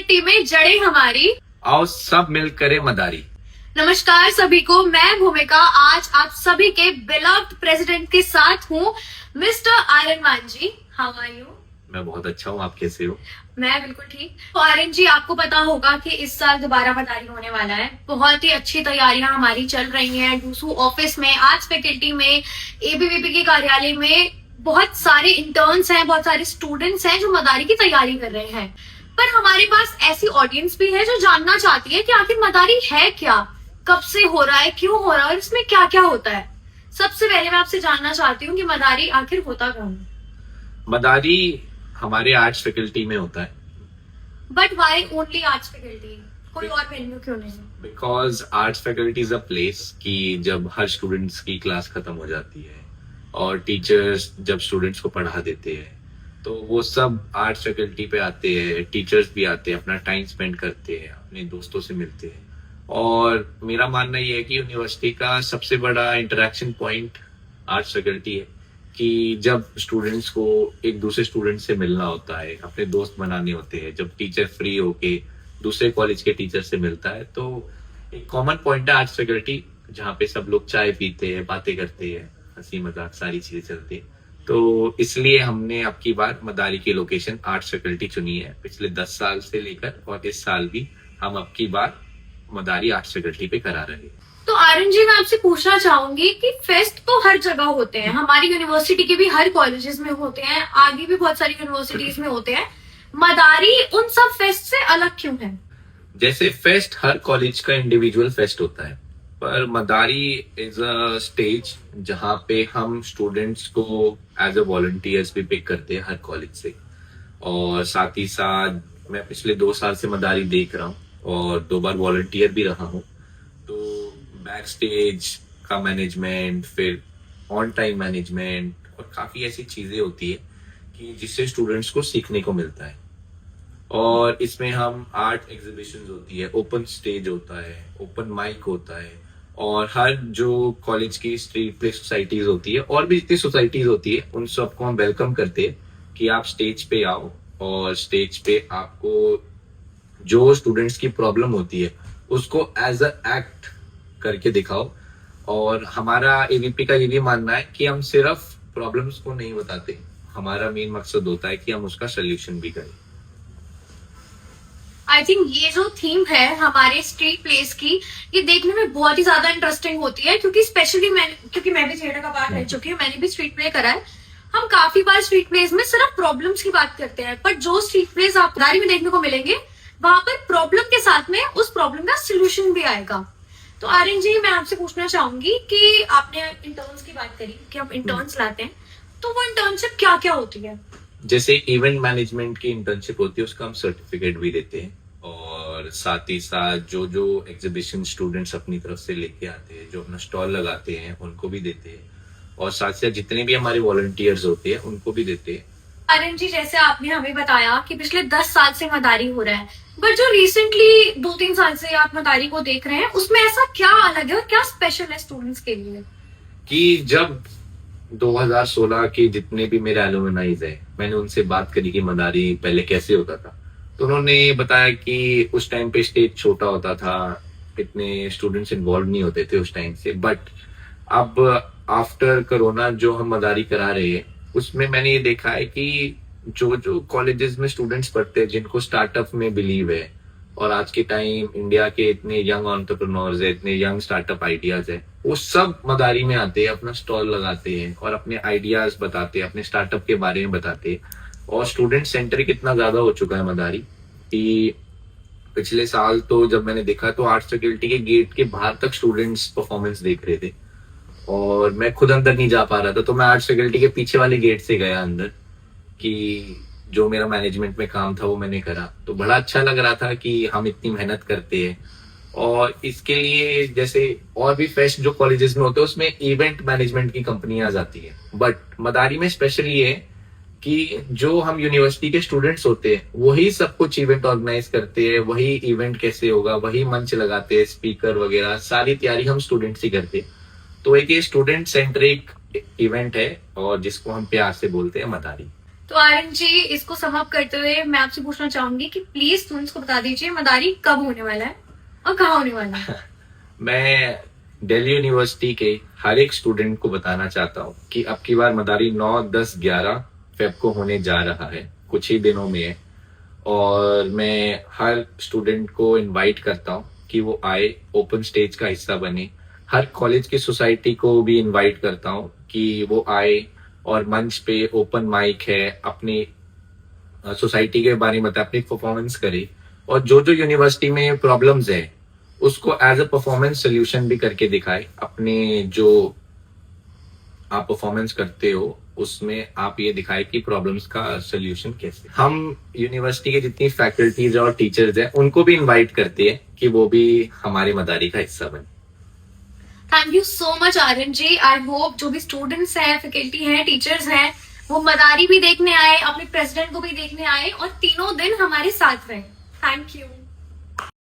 मिट्टी में जड़े हमारी, आओ सब मिल करे मदारी। नमस्कार सभी को, मैं भूमिका आज आप सभी के बिलव्ड प्रेसिडेंट के साथ हूँ, मिस्टर आर्यन मान जी। How are you? मैं बहुत अच्छा हूँ, आप कैसे हो? मैं बिल्कुल ठीक। तो आर्यन जी, आपको पता होगा कि इस साल दोबारा मदारी होने वाला है। बहुत ही अच्छी तैयारियां हमारी चल रही हैं डूसू ऑफिस में, आर्ट्स फैकल्टी में, एबीवीपी के कार्यालय में। बहुत सारे इंटर्न्स हैं, बहुत सारे स्टूडेंट्स हैं जो मदारी की तैयारी कर रहे हैं। पर हमारे पास ऐसी ऑडियंस भी है जो जानना चाहती है कि आखिर मदारी है क्या, कब से हो रहा है, क्यों हो रहा है और इसमें क्या क्या होता है। सबसे पहले मैं आपसे जानना चाहती हूँ कि मदारी आखिर होता कौन है? मदारी हमारे आर्ट्स फैकल्टी में होता है। But why only arts faculty, कोई और वेन्यू क्यों नहीं? Because arts faculty is a place कि जब हर स्टूडेंट्स की क्लास खत्म हो जाती है और टीचर्स जब स्टूडेंट्स को पढ़ा देते हैं तो वो सब आर्ट्स फैकल्टी पे आते हैं, टीचर्स भी आते हैं, अपना टाइम स्पेंड करते हैं, अपने दोस्तों से मिलते हैं। और मेरा मानना ये है कि यूनिवर्सिटी का सबसे बड़ा इंटरेक्शन पॉइंट आर्ट्स फैकल्टी है कि जब स्टूडेंट्स को एक दूसरे स्टूडेंट से मिलना होता है, अपने दोस्त बनाने होते हैं, जब टीचर फ्री होके दूसरे कॉलेज के टीचर से मिलता है तो एक कॉमन पॉइंट है आर्ट्स फैकल्टी, जहाँ पे सब लोग चाय पीते हैं, बातें करते हैं, हंसी मजाक सारी चीजें चलती है। तो इसलिए हमने अब की बार मदारी की लोकेशन आर्ट्स फैकल्टी चुनी है, पिछले 10 साल से लेकर, और इस साल भी हम अब की बार मदारी आर्ट्स फैकल्टी पे करा रहे हैं। तो आर्यन जी, मैं आपसे पूछना चाहूंगी कि फेस्ट तो हर जगह होते हैं, हमारी यूनिवर्सिटी के भी हर कॉलेजेस में होते हैं, आगे भी बहुत सारी यूनिवर्सिटीज में होते हैं। मदारी उन सब फेस्ट से अलग क्यों है? जैसे फेस्ट हर कॉलेज का इंडिविजुअल फेस्ट होता है, पर मदारी इज अ स्टेज जहाँ पे हम स्टूडेंट्स को एज अ वॉलंटियर्स भी पिक करते हैं हर कॉलेज से। और साथ ही साथ मैं पिछले 2 साल से मदारी देख रहा हूँ और 2 बार वॉलंटियर भी रहा हूँ। तो बैक स्टेज का मैनेजमेंट, फिर ऑन टाइम मैनेजमेंट और काफी ऐसी चीजें होती है कि जिससे स्टूडेंट्स को सीखने को मिलता है। और इसमें हम आर्ट एग्जीबिशंस होती है, ओपन स्टेज होता है, ओपन माइक होता है, और हर जो कॉलेज की स्ट्रीट प्ले सोसाइटीज होती है और भी जितनी सोसाइटीज होती है उन सबको हम वेलकम करते हैं कि आप स्टेज पे आओ और स्टेज पे आपको जो स्टूडेंट्स की प्रॉब्लम होती है उसको एज अ एक्ट करके दिखाओ। और हमारा एवीपी का ये भी मानना है कि हम सिर्फ प्रॉब्लम्स को नहीं बताते, हमारा मेन मकसद होता है कि हम उसका सोल्यूशन भी करें। आई थिंक ये जो थीम है हमारे स्ट्रीट प्लेस की, ये देखने में बहुत ही ज्यादा इंटरेस्टिंग होती है, क्योंकि स्पेशली मैं भी थिएटर का पार्ट रह चुकी हूँ, मैंने भी स्ट्रीट प्ले करा है। हम काफी बार स्ट्रीट प्लेस में सिर्फ प्रॉब्लम्स की बात करते हैं, पर जो स्ट्रीट प्लेस आप मदारी में देखने को मिलेंगे वहां पर प्रॉब्लम के साथ में उस प्रॉब्लम का सोल्यूशन भी आएगा। तो आर्यन जी, मैं आपसे पूछना चाहूंगी कि आपने इंटर्न्स की बात करी कि हम इंटर्न्स लाते हैं, तो वो इंटर्नशिप क्या क्या होती है? जैसे इवेंट मैनेजमेंट की इंटर्नशिप होती है, उसका हम सर्टिफिकेट भी देते हैं। और साथ ही साथ जो जो एग्जीबिशन स्टूडेंट्स अपनी तरफ से लेके आते हैं, जो अपना स्टॉल लगाते हैं, उनको भी देते हैं। और साथ साथ जितने भी हमारे वॉलंटियर्स होते हैं उनको भी देते हैं। आर्यन जी, जैसे आपने हमें बताया कि पिछले 10 साल से मदारी हो रहा है, बट जो रिसेंटली 2-3 साल से आप मदारी को देख रहे हैं, उसमें ऐसा क्या अलग है और क्या स्पेशल है स्टूडेंट्स के लिए? कि जब 2016 के जितने भी मेरे एलुमनाइज है, मैंने उनसे बात करी कि मदारी पहले कैसे होता था, तो उन्होंने बताया कि उस टाइम पे स्टेज छोटा होता था, इतने स्टूडेंट्स इन्वॉल्व नहीं होते थे उस टाइम से। बट अब आफ्टर कोरोना जो हम मदारी करा रहे हैं उसमें मैंने ये देखा है कि जो जो कॉलेजेस में स्टूडेंट्स पढ़ते हैं, जिनको स्टार्टअप में बिलीव है, और आज के टाइम इंडिया के इतने यंग एंटरप्रेन्योर्स है, इतने यंग स्टार्टअप आइडियाज है, वो सब मदारी में आते हैं, अपना स्टॉल लगाते हैं और अपने आइडियाज बताते हैं, अपने स्टार्टअप के बारे में बताते हैं। और स्टूडेंट सेंट्रिक इतना ज्यादा हो चुका है मदारी कि पिछले साल तो जब मैंने देखा तो आर्ट्स फैकल्टी के गेट के बाहर तक स्टूडेंट्स परफॉर्मेंस देख रहे थे और मैं खुद अंदर नहीं जा पा रहा था, तो मैं आर्ट्स फैकल्टी के पीछे वाले गेट से गया अंदर कि जो मेरा मैनेजमेंट में काम था वो मैंने करा। तो बड़ा अच्छा लग रहा था कि हम इतनी मेहनत करते हैं। और इसके लिए जैसे और भी फेस्ट जो कॉलेजेस में होते हैं उसमें इवेंट मैनेजमेंट की कंपनियां जाती है, बट मदारी में स्पेशल ये है कि जो हम यूनिवर्सिटी के स्टूडेंट्स होते हैं वही सब कुछ इवेंट ऑर्गेनाइज करते हैं, वही इवेंट कैसे होगा, वही मंच लगाते हैं, स्पीकर वगैरह सारी तैयारी हम स्टूडेंट्स ही करते हैं। तो एक ये स्टूडेंट सेंट्रिक इवेंट है और जिसको हम प्यार से बोलते हैं मदारी। तो आर्यन जी, इसको सम अप करते हुए मैं आपसे पूछना चाहूंगी कि प्लीज स्टूडेंट्स को बता दीजिए मदारी कब होने वाला है और कहाँ होने वाला है। मैं दिल्ली यूनिवर्सिटी के हर एक स्टूडेंट को बताना चाहता हूँ कि अब की बार मदारी 9, 10, 11 फेब को होने जा रहा है, कुछ ही दिनों में है। और मैं हर स्टूडेंट को इनवाइट करता हूँ कि वो आए, ओपन स्टेज का हिस्सा बने। हर कॉलेज की सोसाइटी को भी इनवाइट करता हूँ कि वो आए और मंच पे ओपन माइक है, अपनी सोसाइटी के बारे में बताए, अपनी परफॉर्मेंस करे और जो जो यूनिवर्सिटी में प्रॉब्लम्स है उसको एज अ परफॉर्मेंस सोल्यूशन भी करके दिखाए। अपने जो आप परफॉर्मेंस करते हो उसमें आप ये दिखाए कि प्रॉब्लम्स का सोल्यूशन कैसे। हम यूनिवर्सिटी के जितनी फैकल्टीज और टीचर्स हैं उनको भी इनवाइट करते हैं कि वो भी हमारे मदारी का हिस्सा बने। Thank you so much Aryan ji. I hope जो भी स्टूडेंट्स हैं, फैकल्टी हैं, टीचर्स हैं, वो मदारी भी देखने आए, अपने प्रेसिडेंट को भी देखने आए और तीनों दिन हमारे साथ रहे। Thank you.